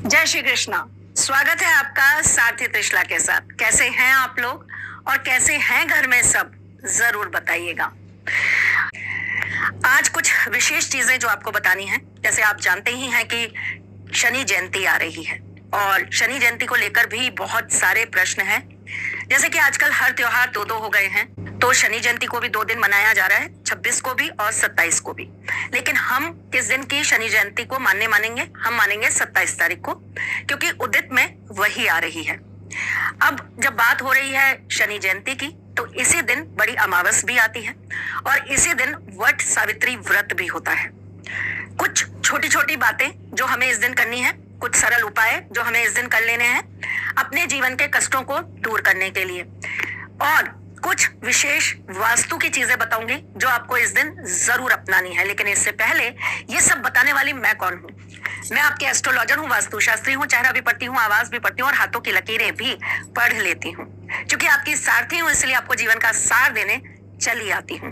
जय श्री कृष्णा। स्वागत है आपका सारथी त्रिशला के साथ। कैसे हैं आप लोग और कैसे हैं घर में सब, जरूर बताइएगा। आज कुछ विशेष चीजें जो आपको बतानी है। जैसे आप जानते ही हैं कि शनि जयंती आ रही है और शनि जयंती को लेकर भी बहुत सारे प्रश्न हैं। जैसे कि आजकल हर त्योहार दो दो हो गए हैं, तो शनि जयंती को भी 2 दिन मनाया जा रहा है, 26 को भी और 27 को भी। लेकिन हम किस दिन की शनि जयंती को मानेंगे? हम मानेंगे 27 तारीख को, क्योंकि उदित में वही आ रही है। अब जब बात हो रही है शनि जयंती की, तो इसी दिन बड़ी अमावस भी आती है और इसी दिन वट सावित्री व्रत भी होता है। कुछ छोटी छोटी बातें जो हमें इस दिन करनी है, कुछ सरल उपाय जो हमें इस दिन कर लेने हैं अपने जीवन के कष्टों को दूर करने के लिए, और कुछ विशेष वास्तु की चीजें बताऊंगी जो आपको इस दिन जरूर अपनानी है। लेकिन इससे पहले ये सब बताने वाली मैं कौन हूँ? मैं आपके एस्ट्रोलॉजर हूँ, वास्तुशास्त्री हूँ, चेहरा भी पढ़ती हूँ, आवाज भी पढ़ती हूँ और हाथों की लकीरें भी पढ़ लेती हूँ। क्योंकि आपकी सारथी हूँ, इसलिए आपको जीवन का सार देने चली आती हूँ।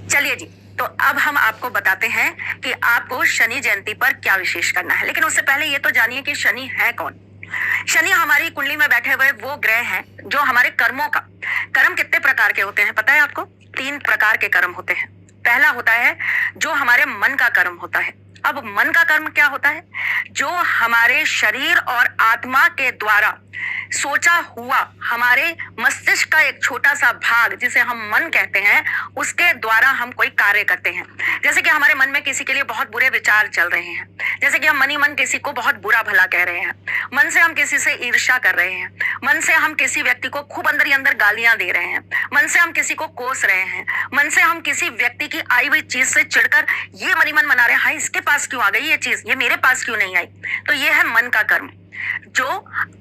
चलिए जी, तो अब हम आपको बताते हैं कि आपको शनि जयंती पर क्या विशेष करना है। लेकिन उससे पहले ये तो जानिए कि शनि है कौन। शनि हमारी कुंडली में बैठे हुए वो ग्रह हैं जो हमारे कर्मों का, कर्म कितने प्रकार के होते हैं पता है आपको? 3 प्रकार के कर्म होते हैं। पहला होता है जो हमारे मन का कर्म होता है। अब मन का कर्म क्या होता है? जो हमारे शरीर और आत्मा के द्वारा सोचा हुआ, हमारे मस्तिष्क का एक छोटा सा भाग जिसे हम मन कहते हैं, उसके द्वारा हम कोई कार्य करते हैं। जैसे कि हमारे मन में किसी के लिए बहुत बुरे विचार चल रहे हैं, जैसे कि हम मन ही मन किसी को बहुत बुरा भला कह रहे हैं, मन से हम किसी से ईर्ष्या कर रहे हैं, मन से हम किसी व्यक्ति को खूब अंदर ही अंदर गालियां दे रहे हैं, मन से हम किसी को कोस रहे हैं, मन से हम किसी व्यक्ति की आई हुई चीज से चिढ़कर ये मन ही मन मना रहे हैं, हाय इसके पास क्यों आ गई ये चीज, ये मेरे पास क्यों नहीं आई। तो ये है मन का कर्म जो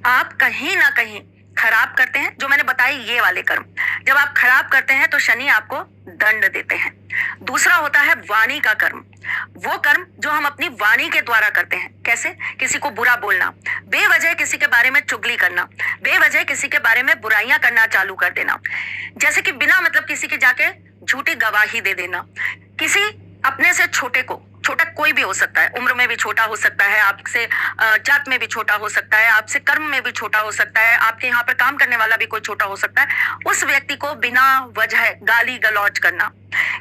आप कहीं ना कहीं खराब करते हैं। जो मैंने बताई ये वाले कर्म जब आप खराब करते हैं तो शनि आपको दंड देते हैं। दूसरा होता है वाणी का कर्म। वो कर्म जो हम अपनी वाणी के द्वारा करते हैं। कैसे? किसी को बुरा बोलना, बेवजह किसी के बारे में चुगली करना, बेवजह किसी के बारे में बुराइयां करना चालू कर देना, जैसे कि बिना मतलब किसी की जाके झूठी गवाही दे देना, किसी अपने से छोटे को, छोटा कोई भी हो सकता है, उम्र में भी छोटा हो सकता है, आपसे जात में भी छोटा हो सकता है, आपसे कर्म में भी छोटा हो सकता है, आपके यहाँ पर काम करने वाला भी कोई छोटा हो सकता है, उस व्यक्ति को बिना वजह गाली गलौज करना,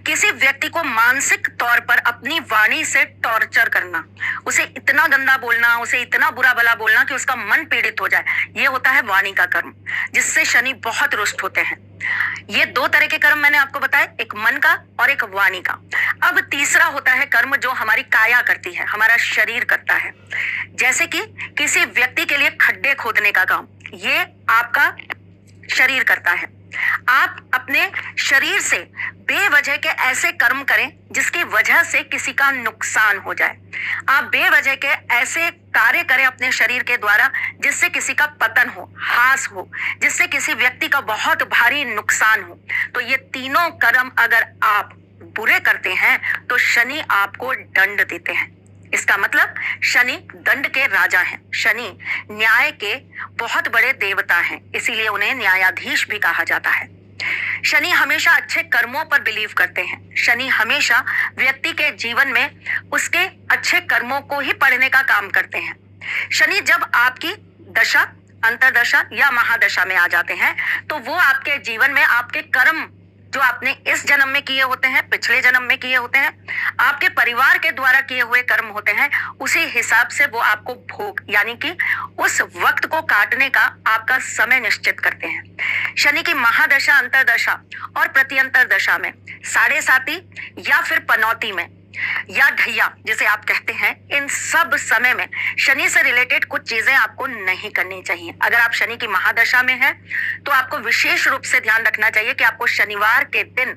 किसी व्यक्ति को मानसिक तौर पर अपनी वाणी से टॉर्चर करना, उसे इतना गंदा बोलना, उसे इतना बुरा भला बोलना कि उसका मन पीड़ित हो जाए, ये होता है वाणी का कर्म, जिससे शनि बहुत रुष्ट होते हैं। ये 2 तरह के कर्म मैंने आपको बताए, एक मन का और एक वाणी का। अब तीसरा होता है कर्म जो हमारी काया करती है, हमारा शरीर करता है। जैसे कि किसी व्यक्ति के लिए खड्डे खोदने का काम, ये आपका शरीर करता है। आप अपने शरीर से बेवजह के ऐसे कर्म करें जिसकी वजह से किसी का नुकसान हो जाए। आप बेवजह के ऐसे कार्य करें अपने शरीर के द्वारा जिससे किसी का पतन हो, हास हो, जिससे किसी व्यक्ति का बहुत भारी नुकसान हो। तो ये तीनों कर्म अगर आप बुरे करते हैं तो शनि आपको दंड देते हैं। इसका मतलब शनि दंड के राजा हैं। शनि न्याय के बहुत बड़े देवता हैं, इसीलिए उन्हें न्यायाधीश भी कहा जाता है। शनि हमेशा अच्छे कर्मों पर बिलीव करते हैं। शनि हमेशा व्यक्ति के जीवन में उसके अच्छे कर्मों को ही पढ़ने का काम करते हैं। शनि जब आपकी दशा, अंतरदशा या महादशा में आ जाते हैं तो वो आपके जीवन में आपके कर्म जो आपने इस जन्म में किए होते हैं, पिछले जन्म में किए होते हैं, आपके परिवार के द्वारा किए हुए कर्म होते हैं, उसी हिसाब से वो आपको भोग यानी कि उस वक्त को काटने का आपका समय निश्चित करते हैं। शनि की महादशा, अंतरदशा और प्रत्यंतर दशा में, साढ़े साती या फिर पनौती में या ढैया जिसे आप कहते हैं, इन सब समय में शनि से रिलेटेड कुछ चीजें आपको नहीं करनी चाहिए। अगर आप शनि की महादशा में हैं तो आपको विशेष रूप से ध्यान रखना चाहिए कि आपको शनिवार के दिन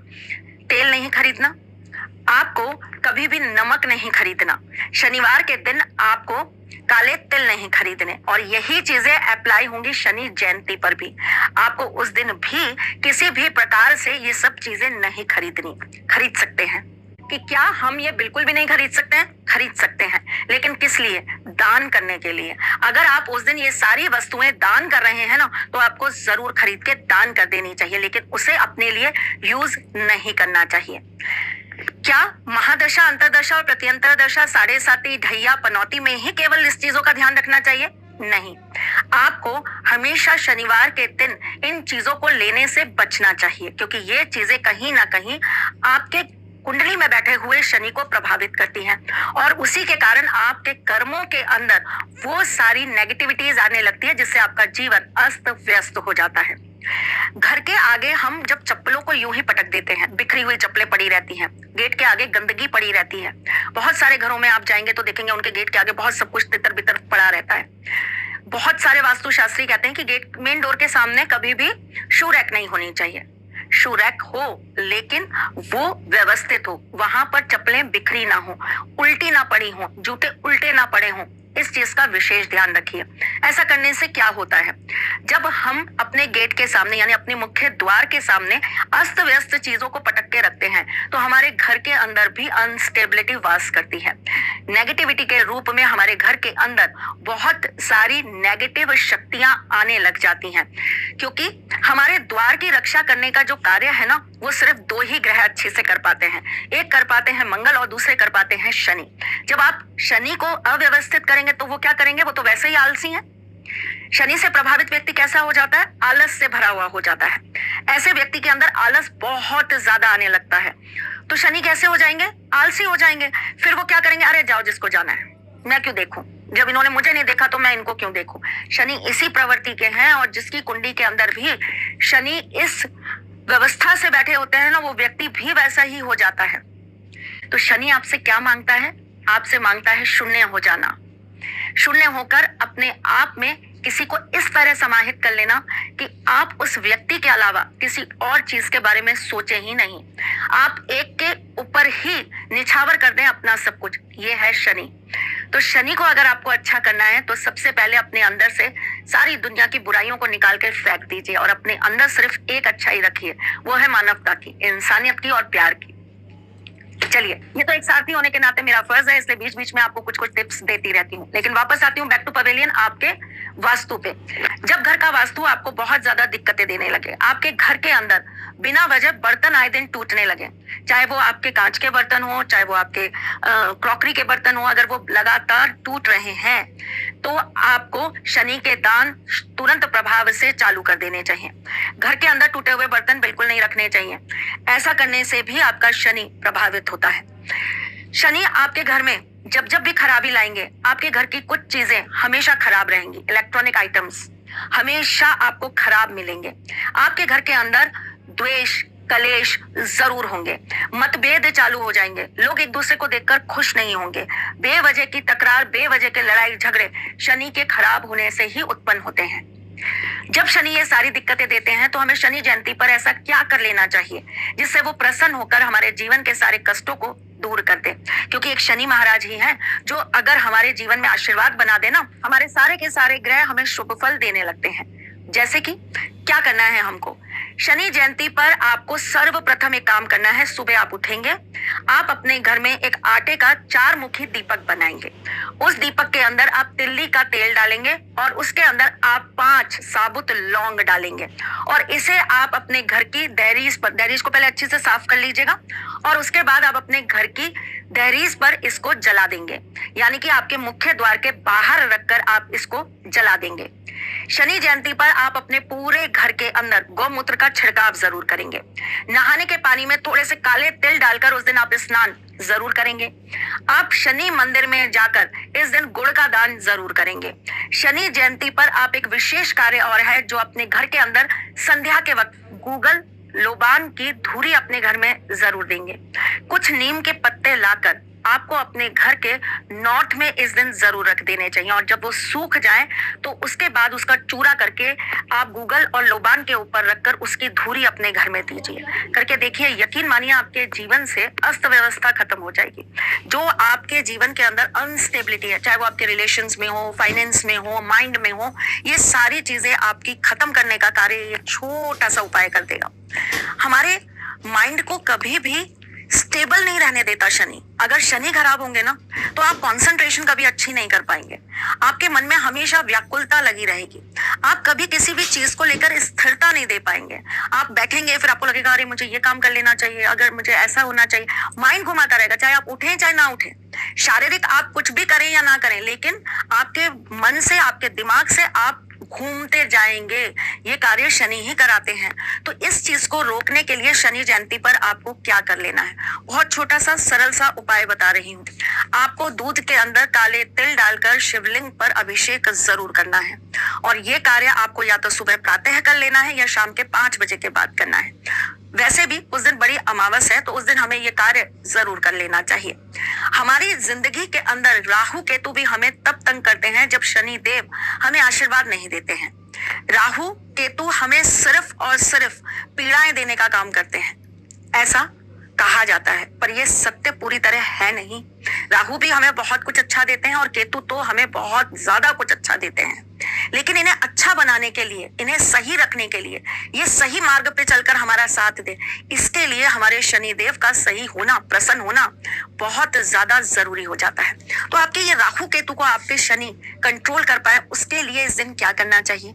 तेल नहीं खरीदना, आपको कभी भी नमक नहीं खरीदना, शनिवार के दिन आपको काले तिल नहीं खरीदने, और यही चीजें अप्लाई होंगी शनि जयंती पर भी। आपको उस दिन भी किसी भी प्रकार से ये सब चीजें नहीं खरीदनी। खरीद सकते हैं कि क्या हम ये बिल्कुल भी नहीं खरीद सकते हैं? खरीद सकते हैं, लेकिन किस लिए? दान करने के लिए। अगर आप उस दिन ये सारी वस्तुएं दान कर रहे हैं ना, तो आपको जरूर खरीद के दान कर देनी चाहिए, लेकिन उसे अपने लिए यूज नहीं करना चाहिए। क्या महादशा, अंतरदशा और प्रत्यंतर दशा, साढ़े साती, ढैया, पनौती में ही केवल इस चीजों का ध्यान रखना चाहिए? नहीं, आपको हमेशा शनिवार के दिन इन चीजों को लेने से बचना चाहिए, क्योंकि ये चीजें कहीं ना कहीं आपके कुंडली में बैठे हुए शनि को प्रभावित करती हैं और उसी के कारण आपके कर्मों के अंदर वो सारी नेगेटिविटीज आने लगती है, जिससे आपका जीवन अस्त व्यस्त हो जाता है। घर के आगे हम जब चप्पलों को यूं ही पटक देते हैं, बिखरी हुई चप्पलें पड़ी रहती हैं, गेट के आगे गंदगी पड़ी रहती है। बहुत सारे घरों में आप जाएंगे तो देखेंगे उनके गेट के आगे बहुत सब कुछ तितर बितर पड़ा रहता है। बहुत सारे वास्तुशास्त्री कहते हैं कि गेट, मेन डोर के सामने कभी भी शू रैक नहीं होनी चाहिए। शू रैक हो, लेकिन वो व्यवस्थित हो, वहां पर चप्पलें बिखरी ना हो, उल्टी ना पड़ी हो, जूते उल्टे ना पड़े हों। इस चीज का विशेष ध्यान रखिए। ऐसा करने से क्या होता है, जब हम अपने गेट के सामने यानी अपने मुख्य द्वार के सामने अस्त व्यस्त चीजों को पटक के रखते हैं तो हमारे घर के अंदर भी अनस्टेबिलिटी वास करती है। नेगेटिविटी के रूप में हमारे घर के अंदर बहुत सारी नेगेटिव शक्तियां आने लग जाती हैं, क्योंकि हमारे द्वार की रक्षा करने का जो कार्य है ना, वो सिर्फ दो ही ग्रह अच्छे से कर पाते हैं। एक कर पाते हैं मंगल और दूसरे कर पाते हैं शनि। जब आप शनि को अव्यवस्थित करेंगे तो वो क्या करेंगे, वो तो वैसे ही आलसी हैं। शनि से प्रभावित व्यक्ति कैसा हो जाता है, आलस से भरा हुआ हो जाता है। ऐसे व्यक्ति के अंदर आलस बहुत ज्यादा आने लगता है। तो शनि कैसे हो जाएंगे, आलसी हो जाएंगे। फिर वो क्या करेंगे, अरे जाओ जिसको जाना है, मैं क्यों देखूं, जब इन्होंने मुझे नहीं देखा तो मैं इनको क्यों देखूं। शनि इसी प्रवृत्ति के हैं और जिसकी कुंडली के अंदर भी शनि इस व्यवस्था से बैठे होते हैं ना, वो व्यक्ति भी वैसा ही हो जाता है। तो शनि आपसे क्या मांगता है, आपसे मांगता है शून्य हो जाना। शून्य होकर अपने आप में किसी को इस तरह समाहित कर लेना कि आप उस व्यक्ति के अलावा किसी और चीज के बारे में सोचे ही नहीं। आप एक के ऊपर ही निछावर कर दें अपना सब कुछ। ये है शनि। तो शनि को अगर आपको अच्छा करना है तो सबसे पहले अपने अंदर से सारी दुनिया की बुराइयों को निकाल कर फेंक दीजिए और अपने अंदर सिर्फ एक अच्छाई रखिए, वो है मानवता की, इंसानियत की और प्यार की। चलिए, ये तो एक साथी होने के नाते मेरा फर्ज है, इसलिए बीच बीच में आपको कुछ कुछ टिप्स देती रहती हूँ। लेकिन वापस आती हूँ बैक टू पवेलियन, आपके वास्तु पे। जब घर का वास्तु आपको बहुत ज्यादा दिक्कतें देने लगे, आपके घर के अंदर बिना वजह बर्तन आए दिन टूटने लगे, चाहे वो आपके कांच के बर्तन हो, चाहे वो आपके क्रॉकरी के बर्तन हो, अगर वो लगातार टूट रहे हैं तो आपको शनि के दान तुरंत प्रभाव से चालू कर देने चाहिए। घर के अंदर टूटे हुए बर्तन बिल्कुल नहीं रखने चाहिए। ऐसा करने से भी आपका शनि प्रभावित होता है। शनि आपके घर में जब जब भी खराबी लाएंगे, आपके घर की कुछ चीजें हमेशा खराब रहेंगी। इलेक्ट्रॉनिक आइटम्स हमेशा आपको खराब मिलेंगे। आपके घर के अंदर द्वेष, कलेश जरूर होंगे, मतभेद चालू हो जाएंगे, लोग एक दूसरे को देखकर खुश नहीं होंगे। बेवजह की तकरार, बेवजह के लड़ाई झगड़े शनि के खराब होने से ही उत्पन्न होते हैं। जब शनि ये सारी दिक्कतें देते हैं तो हमें शनि जयंती पर ऐसा क्या कर लेना चाहिए जिससे वो प्रसन्न होकर हमारे जीवन के सारे कष्टों को दूर कर दे, क्योंकि एक शनि महाराज ही हैं जो अगर हमारे जीवन में आशीर्वाद बना देना, हमारे सारे के सारे ग्रह हमें शुभ फल देने लगते हैं। जैसे कि क्या करना है हमको, शनि जयंती पर आपको सर्वप्रथम एक काम करना है। सुबह आप उठेंगे, आप अपने घर में एक आटे का 4 मुखी दीपक बनाएंगे। उस दीपक के अंदर आप तिल्ली का तेल डालेंगे और उसके अंदर आप 5 साबुत लौंग डालेंगे और इसे आप अपने घर की दहलीज पर, दहलीज को पहले अच्छे से साफ कर लीजिएगा और उसके बाद आप अपने घर की दहलीज पर इसको जला देंगे, यानी कि आपके मुख्य द्वार के बाहर रखकर आप इसको जला देंगे। शनि जयंती पर आप अपने पूरे घर के अंदर गौमूत्र का छिड़काव जरूर करेंगे। नहाने के पानी में थोड़े से काले तिल डालकर उस दिन आप स्नान जरूर करेंगे। आप शनि मंदिर में जाकर इस दिन गुड़ का दान जरूर करेंगे। शनि जयंती पर आप एक विशेष कार्य और है जो अपने घर के अंदर संध्या के वक्त गूगल लोबान की धूरी अपने घर में जरूर देंगे। कुछ नीम के पत्ते लाकर आपको अपने घर के नॉर्थ में इस दिन जरूर रख देने चाहिए और जब वो सूख जाए तो उसके बाद उसका चूरा करके आप गूगल और लोबान के ऊपर रखकर उसकी धूरी अपने घर में दीजिए। करके देखिए, यकीन मानिए आपके जीवन से अस्त व्यवस्था खत्म हो जाएगी। जो आपके जीवन के अंदर अनस्टेबिलिटी है, चाहे वो आपके रिलेशंस में हो, फाइनेंस में हो, माइंड में हो, ये सारी चीजें आपकी खत्म करने का कार्य ये छोटा सा उपाय कर देगा। हमारे माइंड को कभी भी स्टेबल नहीं रहने देता शनि। अगर शनि खराब होंगे ना तो आप कंसंट्रेशन कभी अच्छी नहीं कर पाएंगे। आपके मन में हमेशा व्याकुलता लगी रहेगी। आप कभी किसी भी चीज को लेकर स्थिरता नहीं दे पाएंगे। आप बैठेंगे फिर आपको लगेगा अरे मुझे ये काम कर लेना चाहिए, अगर मुझे ऐसा होना चाहिए। माइंड घुमाता रहेगा, चाहे आप उठें चाहे ना उठें। शारीरिक आप कुछ भी करें या ना करें, लेकिन आपके मन से, आपके दिमाग से आप घूमते जाएंगे। ये कार्य शनि ही कराते हैं। तो इस चीज को रोकने के लिए शनि जयंती पर आपको क्या कर लेना है, बहुत छोटा सा सरल सा उपाय बता रही हूँ। आपको दूध के अंदर काले तिल डालकर शिवलिंग पर अभिषेक जरूर करना है, और ये कार्य आपको या तो सुबह प्रातः कर लेना है या शाम के 5 बजे के बाद करना है। वैसे भी उस दिन बड़ी अमावस है, तो उस दिन हमें ये कार्य जरूर कर लेना चाहिए। हमारी जिंदगी के अंदर राहु केतु भी हमें तब तंग करते हैं जब शनि देव हमें आशीर्वाद नहीं देते हैं। राहु केतु हमें सिर्फ और सिर्फ पीड़ाएं देने का काम करते हैं, ऐसा कहा जाता है, पर यह सत्य पूरी तरह है नहीं। राहु भी हमें बहुत कुछ अच्छा देते हैं और केतु तो हमें बहुत ज्यादा कुछ अच्छा देते हैं, लेकिन इन्हें अच्छा बनाने के लिए, इन्हें सही रखने के लिए, ये सही मार्ग पे चलकर हमारा साथ दे, इसके लिए हमारे शनिदेव का सही होना, प्रसन्न होना बहुत ज्यादा जरूरी हो जाता है। तो आपके ये राहु केतु को आपके शनि कंट्रोल कर पाए, उसके लिए इस दिन क्या करना चाहिए?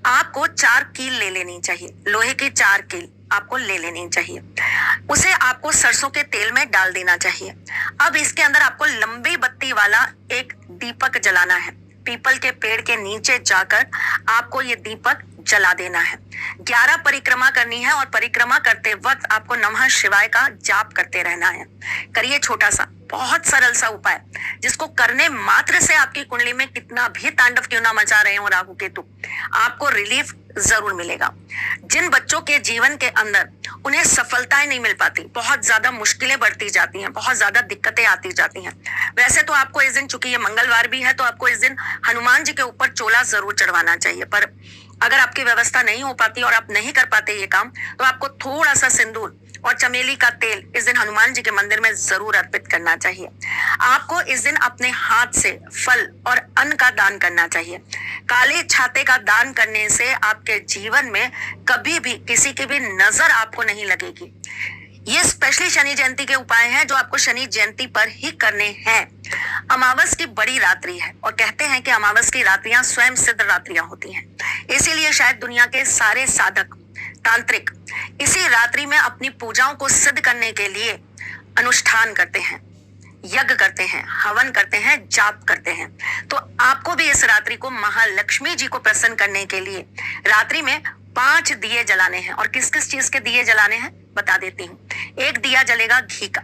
आपको 4 कील ले लेनी चाहिए, लोहे की 4 कील आपको ले लेनी चाहिए। उसे आपको सरसों के तेल में डाल देना चाहिए। अब इसके अंदर आपको लंबी बत्ती वाला एक दीपक जलाना है। पीपल के पेड़ के नीचे जाकर आपको ये दीपक जला देना है। 11 परिक्रमा करनी है और परिक्रमा करते वक्त आपको नमः शिवाय का जाप करते रहना है। करिए छोटा सा, बहुत सरल सा उपाय, जिसको करने मात्र से आपकी कुंडली में कितना भी तांडव क्यों ना मचा रहे हो राहु केतु, आपको रिलीफ जरूर मिलेगा। जिन बच्चों के जीवन के अंदर उन्हें सफलताएं नहीं मिल पाती, बहुत ज्यादा मुश्किलें बढ़ती जाती हैं, बहुत ज्यादा दिक्कतें आती जाती हैं, वैसे तो आपको इस दिन, चूंकि ये मंगलवार भी है, तो आपको इस दिन हनुमान जी के ऊपर चोला जरूर चढ़वाना चाहिए। पर अगर आपकी व्यवस्था नहीं हो पाती और आप नहीं कर पाते ये काम, तो आपको थोड़ा सा सिंदूर और चमेली का तेल इस दिन हनुमान जी के मंदिर में जरूर अर्पित करना चाहिए। आपको इस दिन अपने हाथ से फल और अन्न का दान करना चाहिए। काले छाते का दान करने से आपके जीवन में कभी भी किसी की भी नजर आपको नहीं लगेगी। ये स्पेशली शनि जयंती के उपाय हैं जो आपको शनि जयंती पर ही करने हैं। अमावस की बड़ी रात्रि है और कहते हैं कि अमावस की रात्रियां स्वयं सिद्ध रात्रियां होती हैं, इसीलिए शायद दुनिया के सारे साधक, तांत्रिक इसी रात्रि में अपनी पूजाओं को सिद्ध करने के लिए अनुष्ठान करते हैं, यज्ञ करते हैं, हवन करते हैं, जाप करते हैं। तो आपको भी इस रात्रि को महालक्ष्मी जी को प्रसन्न करने के लिए रात्रि में 5 दिए जलाने हैं। और किस किस चीज के दिए जलाने हैं बता देती हूँ। एक दिया जलेगा घी का,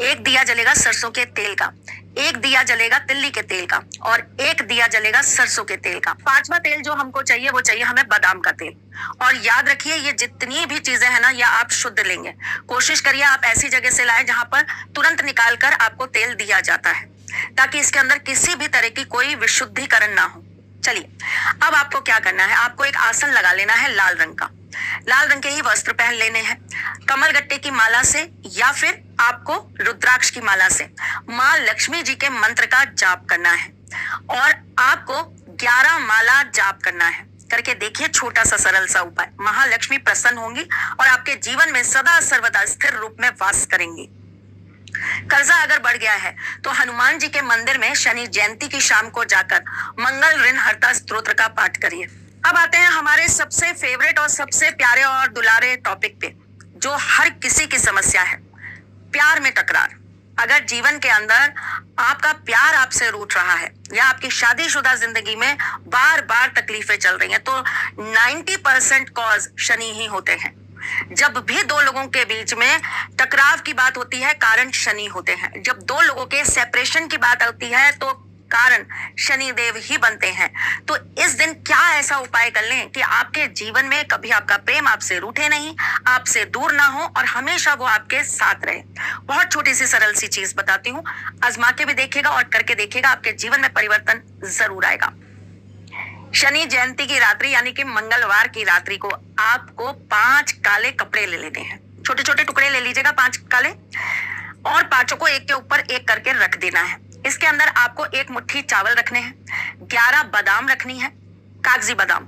एक दिया जलेगा सरसों के तेल का, एक दिया जलेगा तिल्ली के तेल का, और एक दिया जलेगा सरसों के तेल का। 5वां तेल जो हमको चाहिए वो चाहिए हमें बादाम का तेल। और याद रखिए, ये जितनी भी चीजें हैं ना, या आप शुद्ध लेंगे, कोशिश करिए आप ऐसी जगह से लाएं जहां पर तुरंत निकाल कर आपको तेल दिया जाता है, ताकि इसके अंदर किसी भी तरह की कोई विशुद्धिकरण ना हो। चलिए, अब आपको क्या करना है, आपको एक आसन लगा लेना है लाल रंग का। लाल रंग के ही वस्त्र पहन लेने हैं। कमल गट्टे की माला से या फिर आपको रुद्राक्ष की माला से माँ लक्ष्मी जी के मंत्र का जाप करना है, और आपको 11 माला जाप करना है। करके देखिए, छोटा सा सरल सा उपाय, महालक्ष्मी प्रसन्न होंगी और आपके जीवन में सदा सर्वदा स्थिर रूप में वास करेंगी। कर्जा अगर बढ़ गया है तो हनुमान जी के मंदिर में शनि जयंती की शाम को जाकर मंगल ऋण हरता स्तोत्र का पाठ करिए। अब आते हैं हमारे सबसे फेवरेट और सबसे प्यारे और दुलारे टॉपिक पे, जो हर किसी की समस्या है, प्यार में टकरार। अगर जीवन के अंदर आपका प्यार आपसे रूठ रहा है या आपकी शादीशुदा जिंदगी में बार बार तकलीफें चल रही हैं, तो 90% कॉज शनि ही होते हैं। जब भी 2 लोगों के बीच में टकराव की बात होती है, कारण शनि होते हैं। जब 2 लोगों के सेपरेशन की बात होती है, तो कारण शनि देव ही बनते हैं। तो इस दिन क्या ऐसा उपाय कर लें कि आपके जीवन में कभी आपका प्रेम आपसे रूठे नहीं, आपसे दूर ना हो और हमेशा वो आपके साथ रहे। बहुत छोटी सी सरल सी चीज बताती हूँ, आजमा के भी देखिएगा और करके देखिएगा, आपके जीवन में परिवर्तन जरूर आएगा। शनि जयंती की रात्रि यानी कि मंगलवार की रात्रि को आपको 5 काले कपड़े ले लेने हैं। छोटे छोटे टुकड़े ले लीजिएगा 5 काले, और 5 को एक के ऊपर एक करके रख देना है। इसके अंदर आपको 1 मुट्ठी चावल रखने हैं, 11 बादाम रखनी है, कागजी बादाम,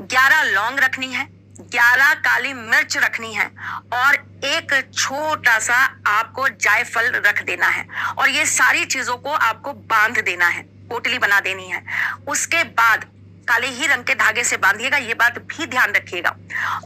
11 लौंग रखनी है, 11 काली मिर्च रखनी है और एक छोटा सा आपको जायफल रख देना है और ये सारी चीजों को आपको बांध देना है, पोटली बना देनी है। उसके बाद काले ही रंग के धागे से बांधिएगा, ये बात भी ध्यान रखिएगा।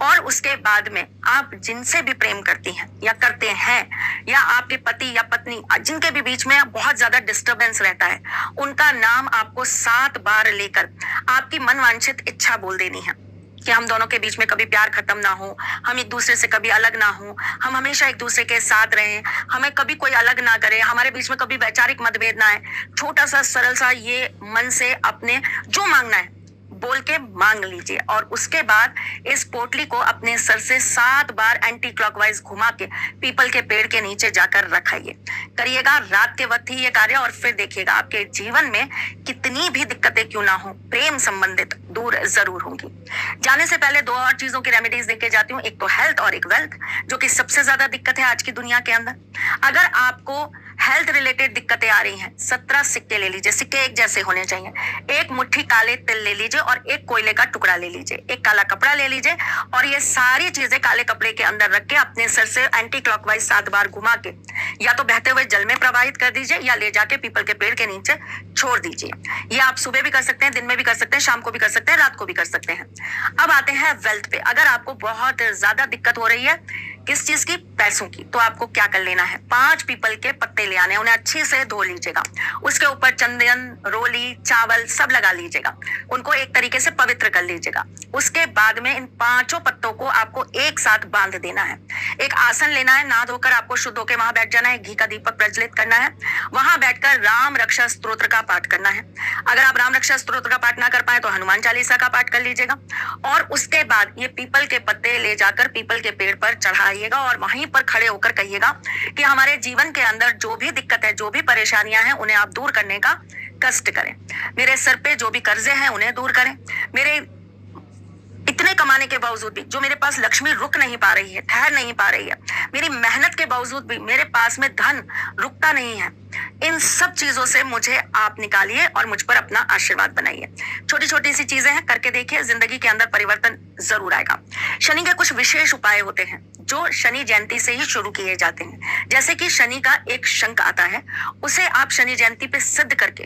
और उसके बाद में आप जिनसे भी प्रेम करती हैं या करते हैं या आपके पति या पत्नी जिनके भी बीच में बहुत ज्यादा डिस्टरबेंस रहता है, उनका नाम आपको 7 बार लेकर आपकी मनवांछित इच्छा बोल देनी है कि हम दोनों के बीच में कभी प्यार खत्म ना हो, हम एक दूसरे से कभी अलग ना हो, हम हमेशा एक दूसरे के साथ रहें, हमें कभी कोई अलग ना करे, हमारे बीच में कभी वैचारिक मतभेद ना आए। छोटा सा सरल सा ये मन से अपने जो मांगना है बोल के मांग लीजिए और उसके बाद इस पोटली को अपने सर से 7 बार एंटी क्लॉकवाइज घुमा के पीपल के पेड़ के नीचे जाकर रखाइए। करिएगा रात के वक्त ही ये कार्य और फिर देखिएगा आपके जीवन में कितनी भी दिक्कतें क्यों ना हो, प्रेम संबंधित दूर जरूर होंगी। जाने से पहले 2 और चीजों की रेमेडीज देके जाती हूँ, एक तो हेल्थ और एक वेल्थ, जो कि सबसे ज्यादा दिक्कत है आज की दुनिया के अंदर। अगर आपको हेल्थ रिलेटेड दिक्कतें आ रही हैं, 17 सिक्के ले लीजिए, सिक्के एक जैसे होने चाहिए। एक मुट्ठी काले तिल ले लीजिए और एक कोयले का टुकड़ा ले लीजिए, एक काला कपड़ा ले लीजिए और ये सारी चीजें काले कपड़े के अंदर रख के अपने सर से एंटी क्लॉकवाइज 7 बार घुमा के या तो बहते हुए जल में प्रवाहित कर दीजिए या ले जाके पीपल के पेड़ के नीचे छोड़ दीजिए। ये आप सुबह भी कर सकते हैं, दिन में भी कर सकते हैं, शाम को भी कर सकते हैं, रात को भी कर सकते हैं। अब आते हैं वेल्थ पे। अगर आपको बहुत ज्यादा दिक्कत हो रही है किस चीज की, पैसों की, तो आपको क्या कर लेना है, 5 पीपल के पत्ते ले आने, उन्हें अच्छे से धो लीजिएगा, उसके ऊपर चंदन, रोली, चावल सब लगा लीजिएगा, उनको एक तरीके से पवित्र कर लीजिएगा। उसके बाद में इन 5 पत्तों को आपको एक साथ बांध देना है। एक आसन लेना है, नहा धोकर आपको शुद्ध होकर वहां बैठ जाना है, घी का दीपक प्रज्वलित करना है, वहां बैठकर राम रक्षा स्तोत्र का पाठ करना है। अगर आप राम रक्षा स्तोत्र का पाठ ना कर पाए तो हनुमान चालीसा का पाठ कर लीजिएगा और उसके बाद ये पीपल के पत्ते ले जाकर पीपल के पेड़ पर चढ़ाइएगा और वहीं पर खड़े होकर कहिएगा कि हमारे जीवन के अंदर जो भी दिक्कत है, जो भी परेशानियां हैं, उन्हें आप दूर करने का कष्ट करें। मेरे सर पे जो भी कर्जे हैं उन्हें दूर करें। मेरे इतने कमाने के बावजूद भी जो मेरे पास लक्ष्मी रुक नहीं पा रही है, ठहर नहीं पा रही है, मेरी मेहनत के बावजूद भी मेरे पास में धन रुकता नहीं है, इन सब चीजों से मुझे आप निकालिए और मुझ पर अपना आशीर्वाद बनाइए। छोटी छोटी सी चीजें हैं, करके देखिए, जिंदगी के अंदर परिवर्तन जरूर आएगा। शनि के कुछ विशेष उपाय होते हैं जो शनि जयंती से ही शुरू किए जाते हैं। जैसे कि शनि का एक शंख आता है, उसे आप शनि जयंती पे सिद्ध करके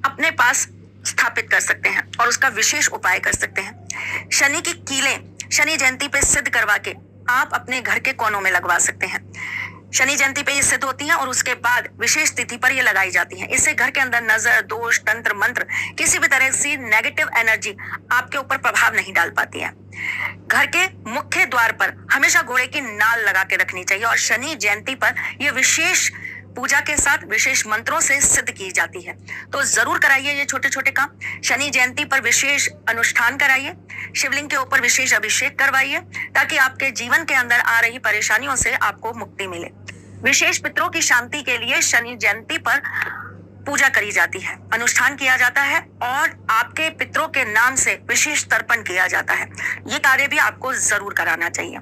अपने पास स्थापित कर सकते हैं और उसका विशेष उपाय कर सकते हैं। शनि की कीलें शनि जयंती पे सिद्ध करवा के आप अपने घर के कोनों में लगवा सकते हैं। शनि जयंती पे ये सिद्ध होती हैं और उसके बाद विशेष तिथि पर ये लगाई जाती हैं। इससे घर के अंदर नजर, दोष, तंत्र, मंत्र, किसी भी तरह से नेगेटिव एनर्जी आपके ऊपर प्रभाव नहीं डाल पाती है। घर के मुख्य द्वार पर हमेशा घोड़े की नाल लगा के रखनी चाहिए और शनि जयंती पर यह विशेष पूजा के साथ विशेष मंत्रों से सिद्ध की जाती है। तो जरूर कराइए ये छोटे छोटे काम। शनि जयंती पर विशेष अनुष्ठान कराइए, शिवलिंग के ऊपर विशेष अभिषेक करवाइए ताकि आपके जीवन के अंदर आ रही परेशानियों से आपको मुक्ति मिले। विशेष पितरों की शांति के लिए शनि जयंती पर पूजा करी जाती है, अनुष्ठान किया जाता है और आपके पितरों के नाम से विशेष तर्पण किया जाता है। ये कार्य भी आपको जरूर कराना चाहिए।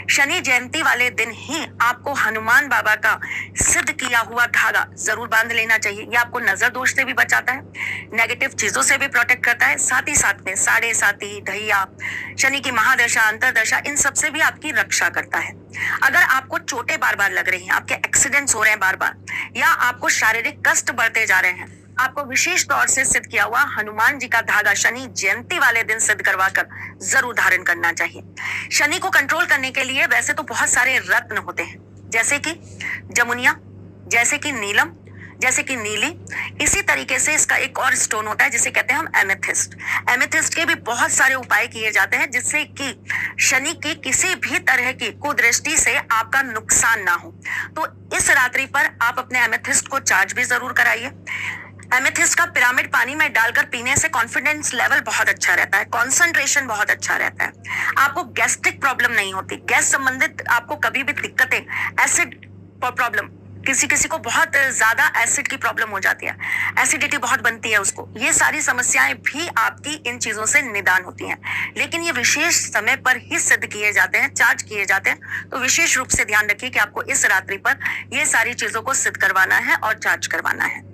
शनि जयंती वाले दिन ही आपको हनुमान बाबा का सिद्ध किया हुआ धागा जरूर बांध लेना चाहिए। ये आपको नजर दोष से भी बचाता है, नेगेटिव चीजों से भी प्रोटेक्ट करता है, साथ ही साथ में साढ़े साती, ढैया, शनि की महादशा, अंतरदशा, इन सब से भी आपकी रक्षा करता है। अगर आपको चोटें बार बार लग रही हैं, आपके एक्सीडेंट्स हो रहे हैं बार बार, या आपको शारीरिक कष्ट बढ़ते जा रहे हैं, आपको विशेष तौर से सिद्ध किया हुआ हनुमान जी का धागा शनि जयंती वाले दिन सिद्ध करवाकर जरूर धारण करना चाहिए। शनि को कंट्रोल करने के लिए वैसे तो बहुत सारे रत्न होते हैं, जैसे कि जमुनिया, जैसे कि नीलम, जैसे कि नीली। इसी तरीके से इसका एक और स्टोन होता है जिसे कहते हैं हम एमेथिस्ट। एमेथिस्ट के भी बहुत सारे उपाय किए जाते हैं जिससे कि शनि की किसी भी तरह की कुदृष्टि से आपका नुकसान ना हो। तो इस रात्रि पर आप अपने एमेथिस्ट को चार्ज भी जरूर कराइए। एमेथिस्ट का पिरामिड पानी में डालकर पीने से कॉन्फिडेंस लेवल बहुत अच्छा रहता है, कंसंट्रेशन बहुत अच्छा रहता है, आपको गैस्ट्रिक प्रॉब्लम नहीं होती, गैस संबंधित आपको कभी भी दिक्कतें, एसिड प्रॉब्लम, किसी किसी को बहुत ज्यादा एसिड की प्रॉब्लम हो जाती है, एसिडिटी बहुत बनती है उसको, ये सारी समस्याएं भी आपकी इन चीजों से निदान होती हैं। लेकिन ये विशेष समय पर ही सिद्ध किए जाते हैं, चार्ज किए जाते हैं। तो विशेष रूप से ध्यान रखिए कि आपको इस रात्रि पर ये सारी चीजों को सिद्ध करवाना है और चार्ज करवाना है।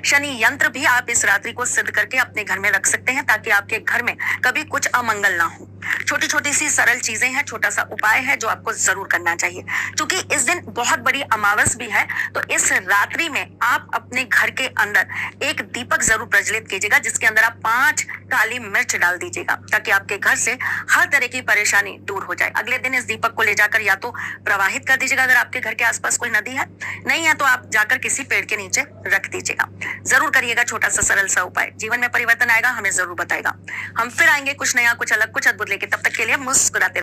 शनि यंत्र भी आप इस रात्रि को सिद्ध करके अपने घर में रख सकते हैं ताकि आपके घर में कभी कुछ अमंगल ना हो। छोटी छोटी सी सरल चीजें हैं, छोटा सा उपाय है जो आपको जरूर करना चाहिए। क्योंकि इस दिन बहुत बड़ी अमावस भी है, तो इस रात्रि में आप अपने घर के अंदर एक दीपक जरूर प्रज्वलित कीजिएगा, जिसके अंदर आप 5 काली मिर्च डाल दीजिएगा, ताकि आपके घर से हर तरह की परेशानी दूर हो जाए। अगले दिन इस दीपक को ले जाकर या तो प्रवाहित कर दीजिएगा, अगर आपके घर के आसपास कोई नदी है, नहीं है तो आप जाकर किसी पेड़ के नीचे रख दीजिएगा। जरूर करिएगा, छोटा सा सरल सा उपाय, जीवन में परिवर्तन आएगा, हमें जरूर बताएगा। हम फिर आएंगे कुछ नया, कुछ अलग, कुछ अद्भुत लेके, तब तक के लिए मुस्कुराते